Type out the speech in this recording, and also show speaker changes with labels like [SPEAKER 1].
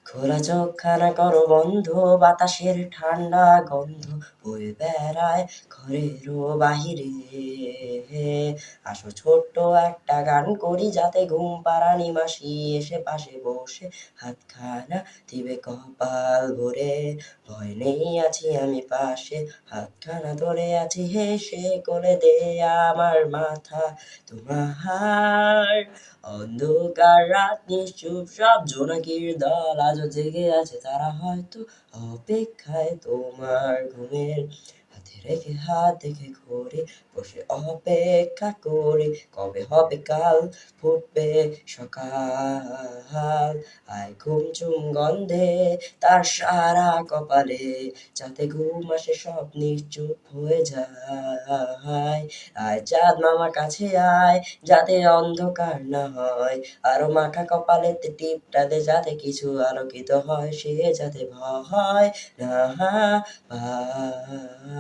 [SPEAKER 1] খোলা চোখখানা করো বন্ধ, বাতাসের ঠান্ডা গন্ধ বয়ে বেড়ায় ঘরেরও বাহিরে। আসো ছোট্ট একটা গান করি, যাতে ঘুম পাড়ানি মাসি এসে পাশে বসে হাতখানা দিবে কপাল ভরে। ভয় নেই, আছি আমি পাশে, হাতখানা ধরে আছি হেসে, কোলে দে আমার মাথা তোমার। অন্ধকার রাত নিশ্চুপ, সব জোনাকির দল আজও জেগে আছে, তারা হয়তো অপেক্ষায় তোমার ঘুমের। হাতে রেখে হাত দেখে ঘড়ি, বসে অপেক্ষা করি, কবে হবে কাল, ফুটবে সকাল। আয় ঘুম চুম গন্ধে তার সারা কপালে, যাতে ঘুম আসে সব নিশ্চুপ হয়ে যায়। আয় চাঁদ মামা কাছে আয়, যাতে অন্ধকার না হয়, আরো মাখা কপালেতে টিপটা দে, যাতে কিছু আলোকিত হয়, সে যাতে ভয় না পায়।